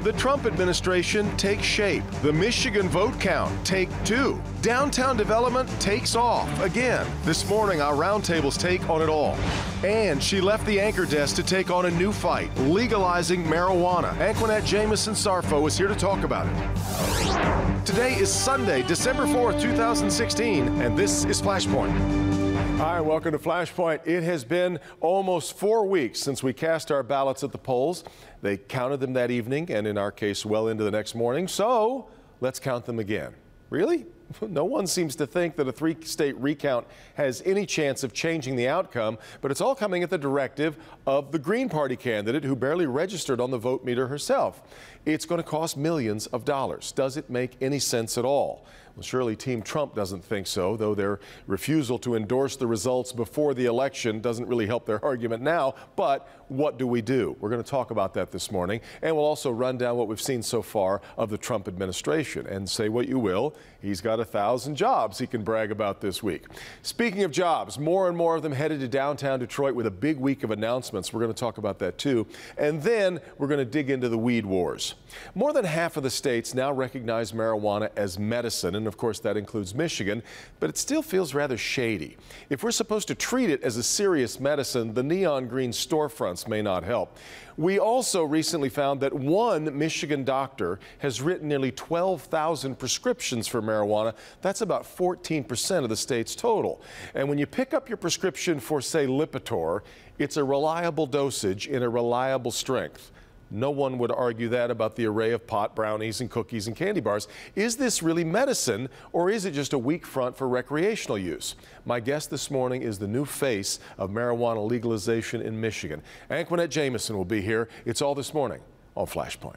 The Trump administration takes shape. The Michigan vote count, take 2. Downtown development takes off again. This morning, our roundtables take on it all. And she left the anchor desk to take on a new fight, legalizing marijuana. Anquinette Jamison-Sarfo is here to talk about it. Today is Sunday, December 4th, 2016, and this is Flashpoint. Hi, welcome to Flashpoint. It has been almost 4 weeks since we cast our ballots at the polls. They counted them that evening, and in our case, well into the next morning. So let's count them again. Really? No one seems to think that a 3-state recount has any chance of changing the outcome, but it's all coming at the directive of the Green Party candidate who barely registered on the vote meter herself. It's going to cost millions of dollars. Does it make any sense at all? Well, surely Team Trump doesn't think so, though their refusal to endorse the results before the election doesn't really help their argument now. But what do we do? We're going to talk about that this morning, and we'll also run down what we've seen so far of the Trump administration. And say what you will, he's got 1,000 jobs he can brag about this week. Speaking of jobs, more and more of them headed to downtown Detroit with a big week of announcements. We're going to talk about that too. And then we're going to dig into the weed wars. More than half of the states now recognize marijuana as medicine, and of course that includes Michigan, but it still feels rather shady. If we're supposed to treat it as a serious medicine, the neon green storefronts may not help. We also recently found that one Michigan doctor has written nearly 12,000 prescriptions for marijuana. That's about 14% of the state's total. And when you pick up your prescription for, say, Lipitor, it's a reliable dosage in a reliable strength. No one would argue that about the array of pot brownies and cookies and candy bars. Is this really medicine, or is it just a weak front for recreational use? My guest this morning is the new face of marijuana legalization in Michigan. Anquinette Jamison will be here. It's all this morning on Flashpoint.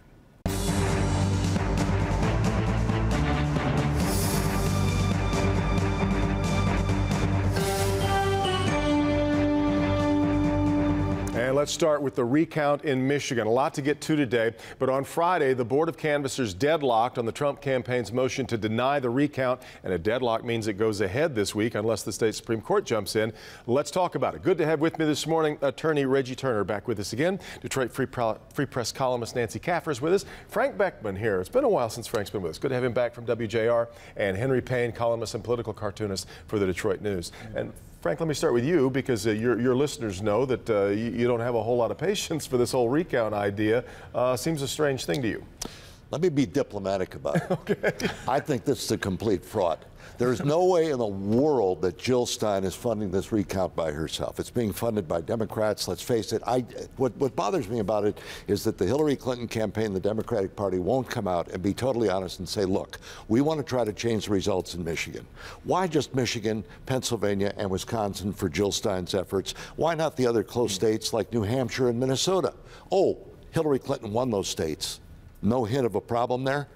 And let's start with the recount in Michigan. A lot to get to today, but on Friday, the Board of Canvassers deadlocked on the Trump campaign's motion to deny the recount, and a deadlock means it goes ahead this week unless the state Supreme Court jumps in. Let's talk about it. Good to have with me this morning attorney Reggie Turner back with us again. Detroit Free Press columnist Nancy Kaffer is with us. Frank Beckman here. It's been a while since Frank's been with us. Good to have him back from WJR. And Henry Payne, columnist and political cartoonist for the Detroit News. And Frank, let me start with you because your listeners know that you don't have a whole lot of patience for this whole recount idea. Seems a strange thing to you. Let me be diplomatic about it. Okay. I think this is a complete fraud. There's no way in the world that Jill Stein is funding this recount by herself. It's being funded by Democrats. Let's face it. What bothers me about it is that the Hillary Clinton campaign, the Democratic Party, won't come out and be totally honest and say, look, we want to try to change the results in Michigan. Why just Michigan, Pennsylvania, and Wisconsin for Jill Stein's efforts? Why not the other close states like New Hampshire and Minnesota? Oh, Hillary Clinton won those states. No hint of a problem there.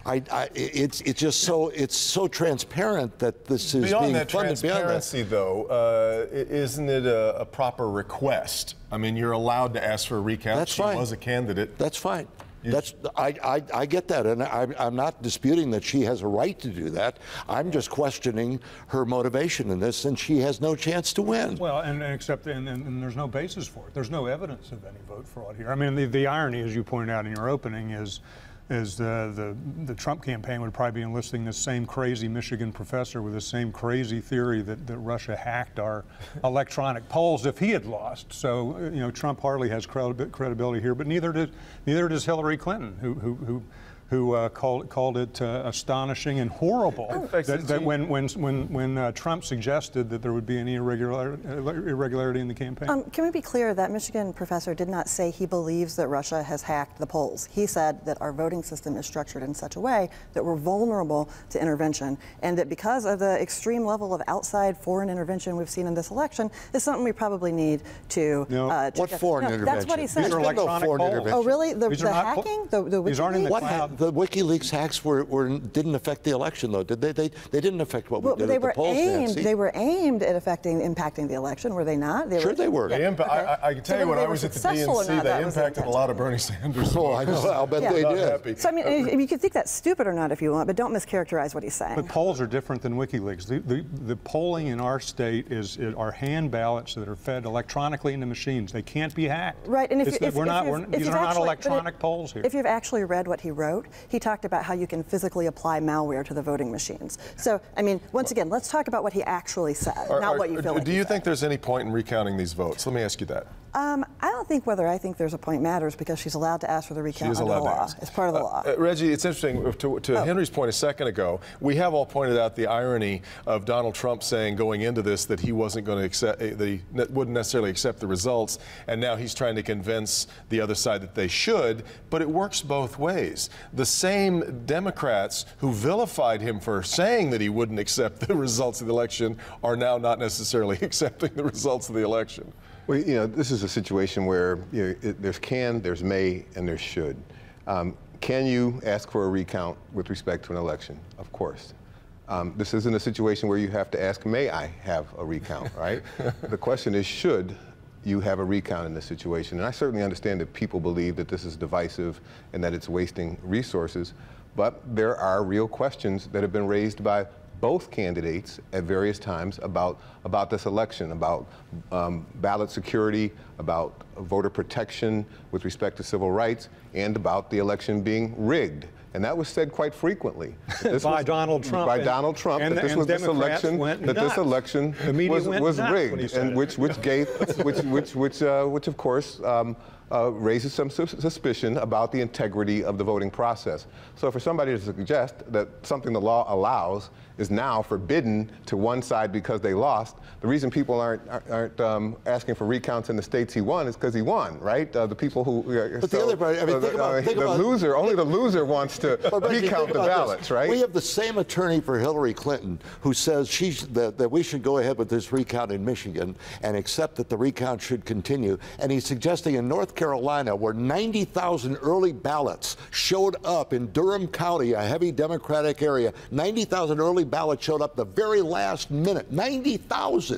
It's just so transparent that this is beyond being that funded. Transparency, though, isn't it a proper request? I mean, you're allowed to ask for a recount. That's fine. She was a candidate. That's fine. I get that, and I'm not disputing that she has a right to do that. I'm just questioning her motivation in this, and she has no chance to win. Well, and there's no basis for it. There's no evidence of any vote fraud here. I mean, the irony, as you pointed out in your opening, is the Trump campaign would probably be enlisting this same crazy Michigan professor with the same crazy theory that Russia hacked our electronic polls if he had lost. So, you know, Trump hardly has credibility here, but neither does Hillary Clinton, who called it astonishing and horrible that when Trump suggested that there would be any irregularity in the campaign. Can we be clear that Michigan professor did not say he believes that Russia has hacked the polls? He said that our voting system is structured in such a way that we're vulnerable to intervention, and that because of the extreme level of outside foreign intervention we've seen in this election, is something we probably need to what foreign intervention? That's what he said. These are electronic polls. Oh, really? The hacking? These aren't in the cloud. The WikiLeaks hacks didn't affect the election, though, did they? They didn't affect what we did at the polls, Nancy. They were aimed at impacting the election, were they not? Sure they were. I can tell you when I was at the DNC, they impacted a lot of Bernie Sanders. Oh, I know. I'll bet they did. Happy. So, I mean, you can think that's stupid or not if you want, but don't mischaracterize what he's saying. But polls are different than WikiLeaks. The polling in our state are hand ballots that are fed electronically into machines. They can't be hacked. Right, and these are not electronic polls here. If you've actually read what he wrote, he talked about how you can physically apply malware to the voting machines. So, I mean, once again, let's talk about what he actually said, not what you feel like Do you think there's any point in recounting these votes? Let me ask you that. I don't think whether I think there's a point matters because she's allowed to ask for the recount under the law. It's part of the law. Reggie, it's interesting, to Henry's point a second ago, we have all pointed out the irony of Donald Trump saying going into this that he wasn't going to accept, that he wouldn't necessarily accept the results, and now he's trying to convince the other side that they should, but it works both ways. The same Democrats who vilified him for saying that he wouldn't accept the results of the election are now not necessarily accepting the results of the election. Well, you know, this is a situation where there's can, there's may, and there's should. Can you ask for a recount with respect to an election? Of course. This isn't a situation where you have to ask, may I have a recount, right? The question is, should you have a recount in this situation? And I certainly understand that people believe that this is divisive and that it's wasting resources, but there are real questions that have been raised by both candidates at various times about this election, about ballot security, about voter protection with respect to civil rights, and about the election being rigged. And that was said quite frequently. By Donald Trump. By Donald Trump, that this election was rigged, and which of course raises some suspicion about the integrity of the voting process. So for somebody to suggest that something the law allows is now forbidden to one side because they lost, the reason people aren't asking for recounts in the states he won is because he won, right? The people who... But the other part, I mean, only the loser wants to recount the ballots, right? We have the same attorney for Hillary Clinton who says that we should go ahead with this recount in Michigan and accept that the recount should continue. And he's suggesting in North Carolina, where 90,000 early ballots showed up in Durham County, a heavy Democratic area, 90,000 early ballots showed up the very last minute, 90,000.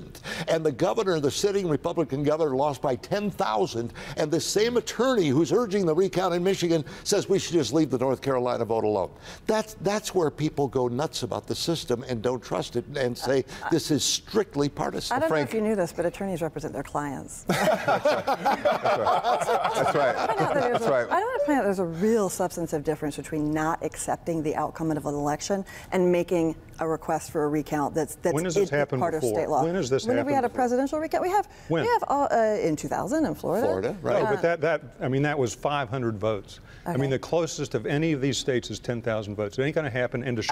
And the governor, the sitting Republican governor, lost by 10,000. And the same attorney who's urging the recount in Michigan says we should just leave the North Carolina vote alone. That's where people go nuts about the system and don't trust it and say this is strictly partisan. I don't know if you knew this, but attorneys represent their clients. That's right. I want to point out there's a real substantive difference between not accepting the outcome of an election and making a request for a recount that's when has this happened part before? of state law. When has this happened? When have we had a presidential recount? We have in 2000 in Florida. Florida, right? No, but that was 500 votes. Okay. I mean, the closest of any of these states is 10,000 votes. It ain't going to happen. And to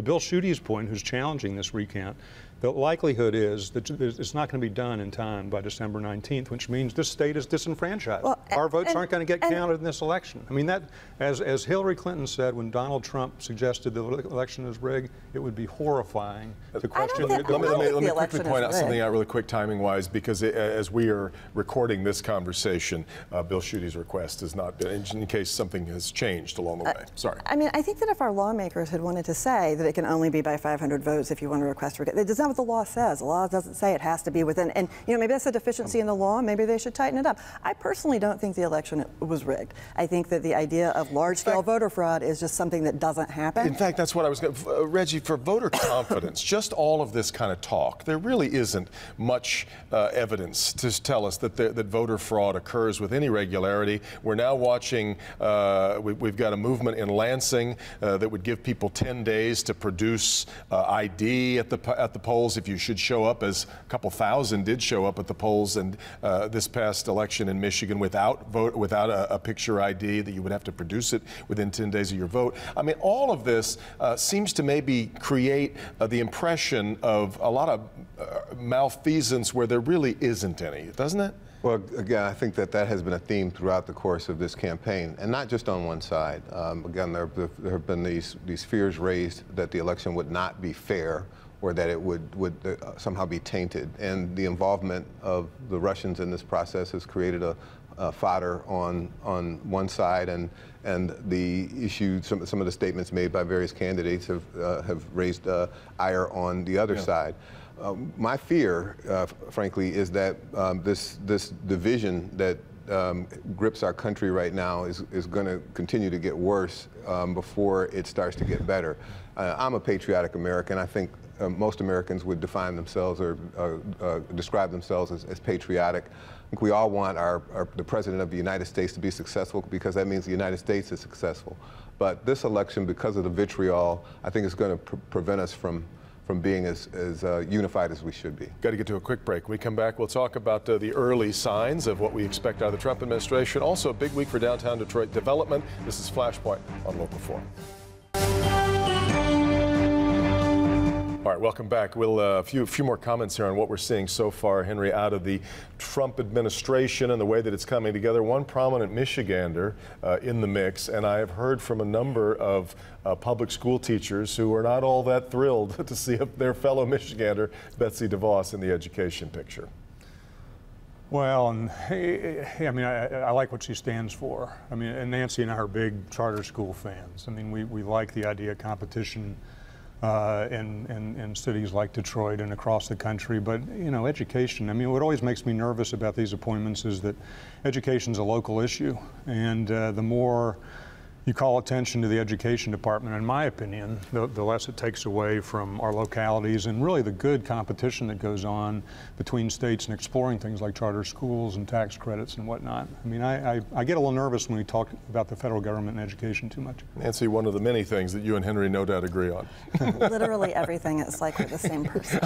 Bill Schuette's point, who's challenging this recount, the likelihood is that it's not going to be done in time by December 19th, which means this state is disenfranchised. Well, our votes aren't going to get counted in this election. I mean, that, as Hillary Clinton said when Donald Trump suggested the election is rigged, it would be horrifying to question. Let me quickly point out something out really quick timing-wise, because as we are recording this conversation, Bill Schuette's request has not been, in case something has changed along the way. Sorry. I mean, I think that if our lawmakers had wanted to say that it can only be by 500 votes if you want to request, that's not what the law says. The law doesn't say it has to be within, and maybe that's a deficiency in the law. Maybe they should tighten it up. I personally don't think the election was rigged. I think that the idea of large-scale voter fraud is just something that doesn't happen. In fact, that's what I was going to, Reggie, for voter confidence, just all of this kind of talk, there really isn't much evidence to tell us that voter fraud occurs with any regularity. We're now watching, we've got a movement in Lansing that would give people 10 days to produce ID at the polls if you should show up, as a couple thousand did show up at the polls and this past election in Michigan without a picture ID, that you would have to produce it within 10 days of your vote. I mean, all of this seems to maybe create the impression of a lot of malfeasance where there really isn't any, doesn't it? Well, again, I think that has been a theme throughout the course of this campaign, and not just on one side. Again, there have been these fears raised that the election would not be fair, or that it would somehow be tainted. And the involvement of the Russians in this process has created fodder on one side, and the issue, some of the statements made by various candidates have raised ire on the other side. My fear, frankly, is that this division that grips our country right now is going to continue to get worse before it starts to get better. I'm a patriotic American. I think most Americans would define themselves or describe themselves as patriotic. I think we all want the President of the United States to be successful, because that means the United States is successful. But this election, because of the vitriol, I think is going to prevent us from being as unified as we should be. Got to get to a quick break. When we come back, we'll talk about the early signs of what we expect out of the Trump administration. Also, a big week for downtown Detroit development. This is Flashpoint on Local 4. All right, welcome back. We'll a few more comments here on what we're seeing so far, Henry, out of the Trump administration and the way that it's coming together. One prominent Michigander in the mix, and I have heard from a number of public school teachers who are not all that thrilled to see their fellow Michigander, Betsy DeVos, in the education picture. Well, and I mean, I like what she stands for. I mean, and Nancy and I are big charter school fans. I mean, we like the idea of competition in cities like Detroit and across the country. But, you know, education, I mean, what always makes me nervous about these appointments is that education's a local issue. And the more you call attention to the education department, in my opinion, the less it takes away from our localities and really the good competition that goes on between states and exploring things like charter schools and tax credits and whatnot. I mean, I get a little nervous when we talk about the federal government and education too much. Nancy, one of the many things that you and Henry no doubt agree on. Literally everything. It's like we're the same person.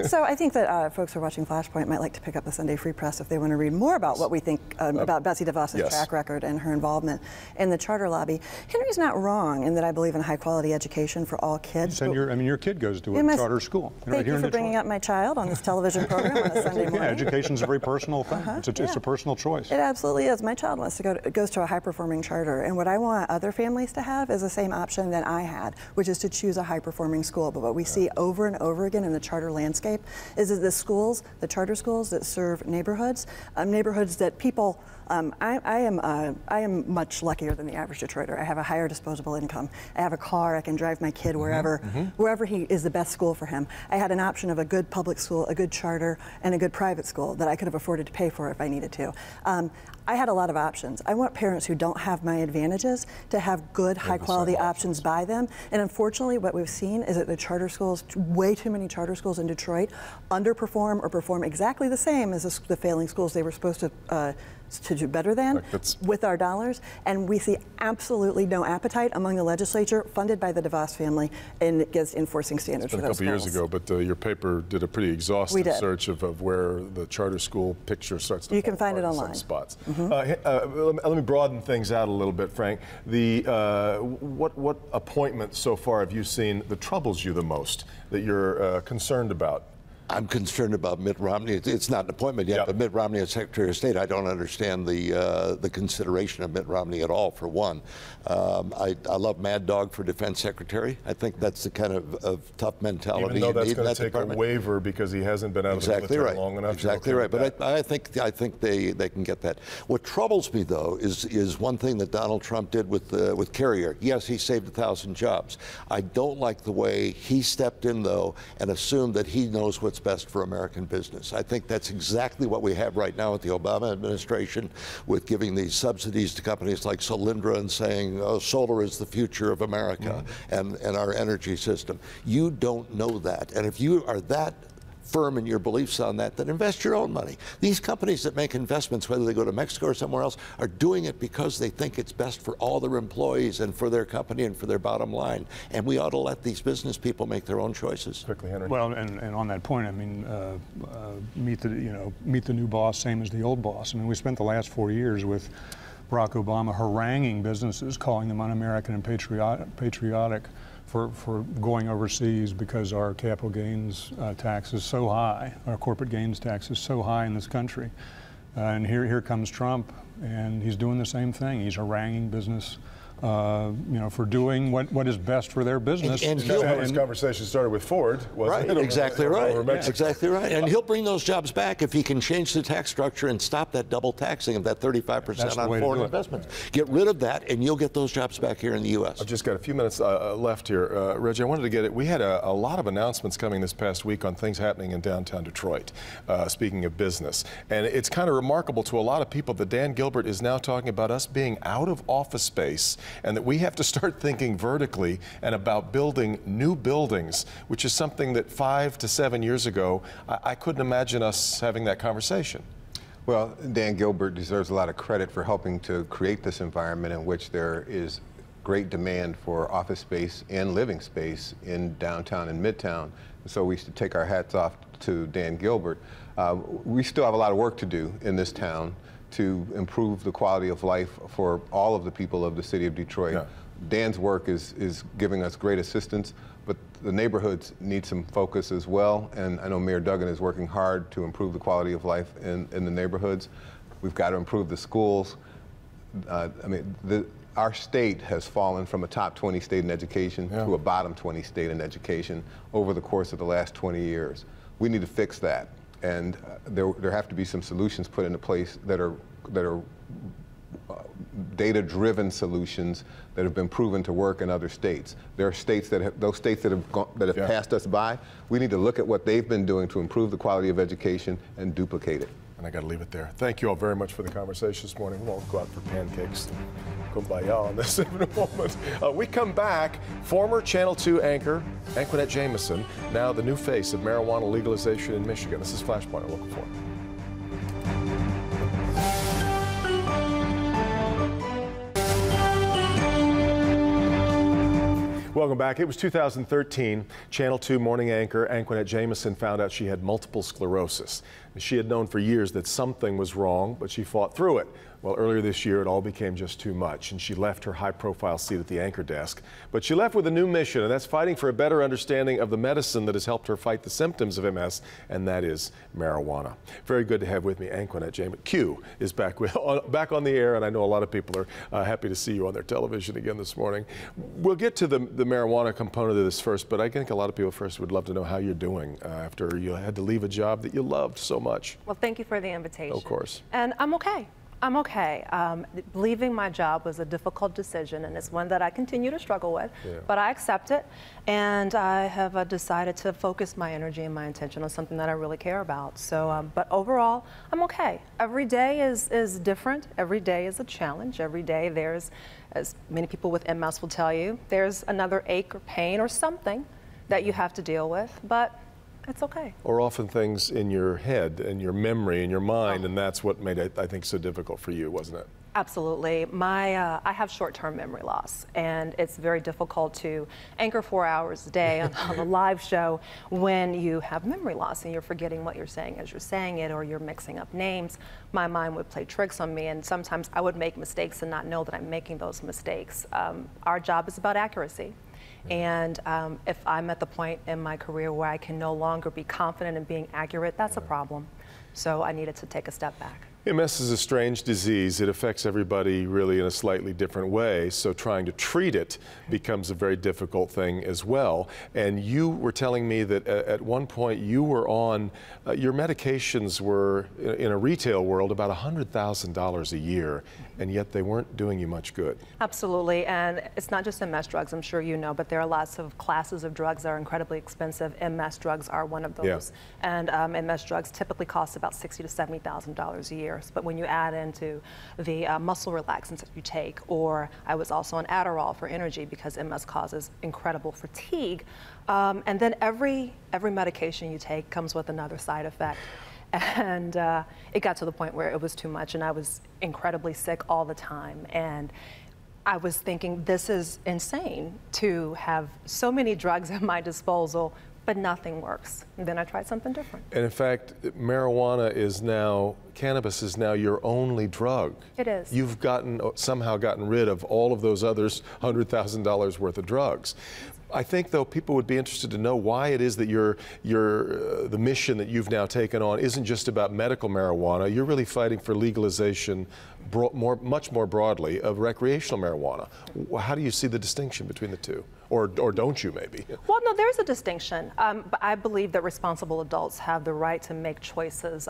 So I think that folks who are watching Flashpoint might like to pick up the Sunday Free Press if they want to read more about what we think about Betsy DeVos's track record and her involvement in the charter lobby. Henry's not wrong in that I believe in high quality education for all kids. And your kid goes to a charter school. Thank you for bringing up my child on this television program on a Sunday morning. Yeah, education's a very personal thing. It's a personal choice. It absolutely is. My child wants to goes to a high performing charter, and what I want other families to have is the same option that I had, which is to choose a high performing school. But what we see over and over again in the charter landscape is that the charter schools that serve neighborhoods that people. I am much luckier than the average Detroiter. I have a higher disposable income. I have a car. I can drive my kid wherever he is the best school for him. I had an option of a good public school, a good charter, and a good private school that I could have afforded to pay for if I needed to. I had a lot of options. I want parents who don't have my advantages to have good, high-quality options by them. And unfortunately, what we've seen is that the charter schools, way too many charter schools in Detroit, underperform or perform exactly the same as the failing schools they were supposed to do better than with our dollars. And we see absolutely no appetite among the legislature, funded by the DeVos family, in enforcing standards for those schools. A couple years ago, but your paper did a pretty exhaustive search of where the charter school picture starts to fall apart. You can find it online. Some spots. Let me broaden things out a little bit, Frank. What appointment so far have you seen that troubles you the most, that you're concerned about? I'm concerned about Mitt Romney. It's not an appointment yet, but Mitt Romney as Secretary of State, I don't understand the consideration of Mitt Romney at all, for one. I love Mad Dog for Defense Secretary. I think that's the kind of tough mentality you need in that department. Even though that's going to take a waiver because he hasn't been out of the military long enough. Exactly right. But I think they can get that. What troubles me, though, is one thing that Donald Trump did with Carrier. Yes, he saved 1,000 jobs. I don't like the way he stepped in, though, and assumed that he knows what's best for American business. I think that's exactly what we have right now with the Obama administration, with giving these subsidies to companies like Solyndra and saying, oh, solar is the future of America and our energy system. You don't know that. And if you are that firm in your beliefs on that, then invest your own money. These companies that make investments, whether they go to Mexico or somewhere else, are doing it because they think it's best for all their employees and for their company and for their bottom line. And we ought to let these business people make their own choices. Quickly, Henry. Well, and on that point, I mean, meet the new boss, same as the old boss. I mean, we spent the last 4 years with Barack Obama haranguing businesses, calling them un-American and patriotic for going overseas because our capital gains tax is so high, our corporate gains tax is so high in this country. And here comes Trump, and he's doing the same thing. He's haranguing business for doing what is best for their business. And That's how this conversation started with Ford, wasn't right, it? exactly right. Over Mexico. Exactly right. And he'll bring those jobs back if he can change the tax structure and stop that double taxing of that 35% on foreign investments. Get rid of that, and you'll get those jobs back here in the U.S. I've just got a few minutes left here. Reggie, I wanted to get it. We had a lot of announcements coming this past week on things happening in downtown Detroit, speaking of business. And it's kind of remarkable to a lot of people that Dan Gilbert is now talking about us being out of office space and that we have to start thinking vertically and about building new buildings, which is something that 5 to 7 years ago, I couldn't imagine us having that conversation. Well, Dan Gilbert deserves a lot of credit for helping to create this environment in which there is great demand for office space and living space in downtown and midtown. So we should take our hats off to Dan Gilbert. We still have a lot of work to do in this town to improve the quality of life for all of the people of the city of Detroit. Yeah. Dan's work is giving us great assistance, but the neighborhoods need some focus as well. And I know Mayor Duggan is working hard to improve the quality of life in the neighborhoods. We've got to improve the schools. Our state has fallen from a top 20 state in education to a bottom 20 state in education over the course of the last 20 years. We need to fix that. And there have to be some solutions put into place that are data-driven solutions that have been proven to work in other states. There are states that have passed us by. We need to look at what they've been doing to improve the quality of education and duplicate it. And I got to leave it there. Thank you all very much for the conversation this morning. We won't go out for pancakes. Kumbaya on this in a moment. We come back. Former Channel 2 anchor Anquinette Jamison, now the new face of marijuana legalization in Michigan. This is Flashpoint on Local 4. Welcome back. It was 2013. Channel 2 morning anchor Anquinette Jamison found out she had multiple sclerosis. She had known for years that something was wrong, but she fought through it. Well, earlier this year, it all became just too much, and she left her high-profile seat at the anchor desk. But she left with a new mission, and that's fighting for a better understanding of the medicine that has helped her fight the symptoms of MS, and that is marijuana. Very good to have with me Anquinette Jamison. Q is back on the air, and I know a lot of people are happy to see you on their television again this morning. We'll get to the marijuana component of this first, but I think a lot of people first would love to know how you're doing after you had to leave a job that you loved so much. Well, thank you for the invitation. Of course. And I'm okay. I'm okay. Leaving my job was a difficult decision, and it's one that I continue to struggle with, but I accept it, and I have decided to focus my energy and my attention on something that I really care about. So, but overall, I'm okay. Every day is different. Every day is a challenge. Every day there's, as many people with MS will tell you, there's another ache or pain or something that you have to deal with, but it's okay. Or often things in your head and your memory and your mind, and that's what made it, I think, so difficult for you, wasn't it? Absolutely. I have short-term memory loss, and it's very difficult to anchor 4 hours a day on a live show when you have memory loss and you're forgetting what you're saying as you're saying it, or you're mixing up names. My mind would play tricks on me, and sometimes I would make mistakes and not know that I'm making those mistakes. Our job is about accuracy. And if I'm at the point in my career where I can no longer be confident in being accurate, that's a problem. So I needed to take a step back. MS is a strange disease. It affects everybody really in a slightly different way, so trying to treat it becomes a very difficult thing as well. And you were telling me that at one point you were on, your medications were, in a retail world, about $100,000 a year, and yet they weren't doing you much good. Absolutely, and it's not just MS drugs, I'm sure you know, but there are lots of classes of drugs that are incredibly expensive. MS drugs are one of those. Yeah. And MS drugs typically cost about $60,000 to $70,000 a year. But when you add into the muscle relaxants that you take, or I was also on Adderall for energy because MS causes incredible fatigue, and then every medication you take comes with another side effect. And it got to the point where it was too much, and I was incredibly sick all the time. And I was thinking, this is insane to have so many drugs at my disposal, but nothing works. And then I tried something different. And in fact, cannabis is now your only drug. It is. You've somehow gotten rid of all of those others $100,000 worth of drugs. I think, though, people would be interested to know why it is that the mission that you've now taken on isn't just about medical marijuana. You're really fighting for legalization much more broadly of recreational marijuana. How do you see the distinction between the two? Or don't you, maybe? Well, no, there's a distinction. But I believe that responsible adults have the right to make choices,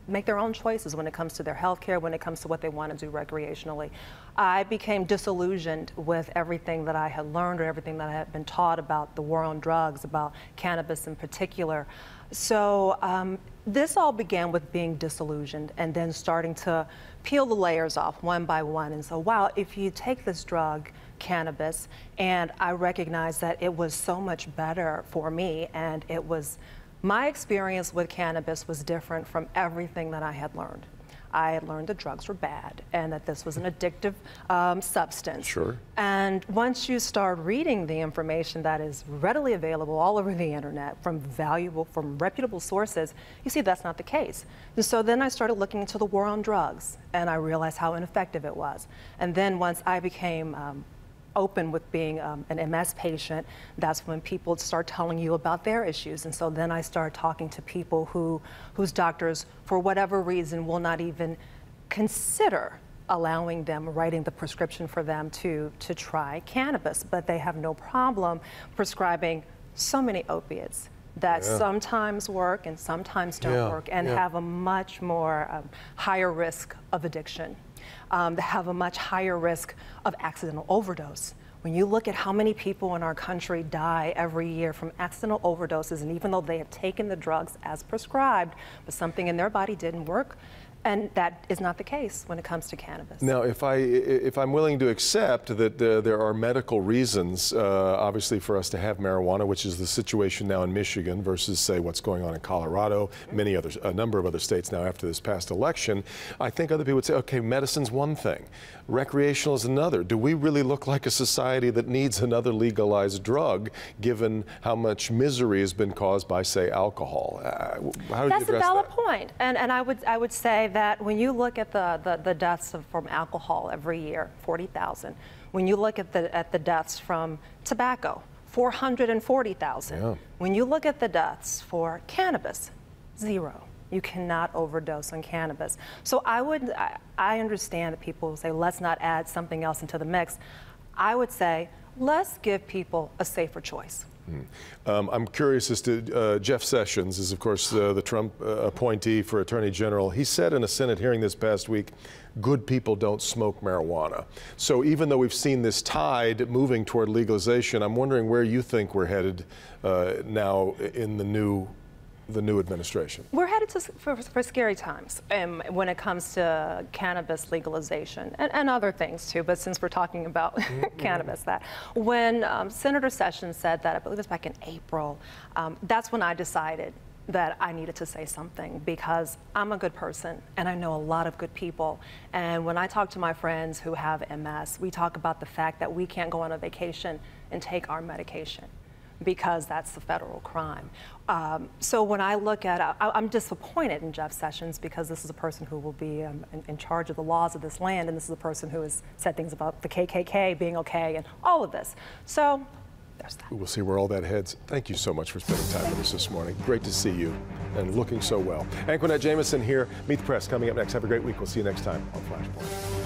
make their own choices when it comes to their health care, when it comes to what they want to do recreationally. I became disillusioned with everything that I had learned or everything that I had been taught about the war on drugs, about cannabis in particular. So this all began with being disillusioned and then starting to peel the layers off one by one. And so, wow, if you take this drug, cannabis, and I recognized that it was so much better for me, and it was, my experience with cannabis was different from everything that I had learned. I had learned that drugs were bad and that this was an addictive substance. Sure. And once you start reading the information that is readily available all over the internet from reputable sources, you see that's not the case. And so then I started looking into the war on drugs, and I realized how ineffective it was. And then once I became open with being an MS patient, that's when people start telling you about their issues. And so then I started talking to people whose doctors, for whatever reason, will not even consider allowing them, writing the prescription for them to try cannabis, but they have no problem prescribing so many opiates that sometimes work and sometimes don't work, and have a much more higher risk of addiction. They have a much higher risk of accidental overdose. When you look at how many people in our country die every year from accidental overdoses, and even though they have taken the drugs as prescribed, but something in their body didn't work, and that is not the case when it comes to cannabis. Now, if I'm willing to accept that there are medical reasons, obviously, for us to have marijuana, which is the situation now in Michigan versus, say, what's going on in Colorado, a number of other states now after this past election, I think other people would say, okay, medicine's one thing, recreational is another. Do we really look like a society that needs another legalized drug, given how much misery has been caused by, say, alcohol? How do you address that? That's a valid point, and I would say that when you look at the deaths from alcohol every year, 40,000. When you look at the deaths from tobacco, 440,000. Yeah. When you look at the deaths for cannabis, 0. You cannot overdose on cannabis. So I understand that people say, let's not add something else into the mix. I would say, let's give people a safer choice. I'm curious as to Jeff Sessions is, of course, the Trump appointee for Attorney General. He said in a Senate hearing this past week, good people don't smoke marijuana. So even though we've seen this tide moving toward legalization, I'm wondering where you think we're headed now in the new administration. We're headed for scary times when it comes to cannabis legalization and other things too, but since we're talking about cannabis, that when Senator Sessions said that, I believe it was back in April, that's when I decided that I needed to say something, because I'm a good person and I know a lot of good people. And when I talk to my friends who have MS, we talk about the fact that we can't go on a vacation and take our medication, because that's a federal crime. So when I look at, I'm disappointed in Jeff Sessions, because this is a person who will be in charge of the laws of this land, and this is a person who has said things about the KKK being okay and all of this. So there's that. We'll see where all that heads. Thank you so much for spending time with us this morning. Great to see you and looking so well. Anquinette Jamison here. Meet the Press coming up next. Have a great week. We'll see you next time on Flashpoint.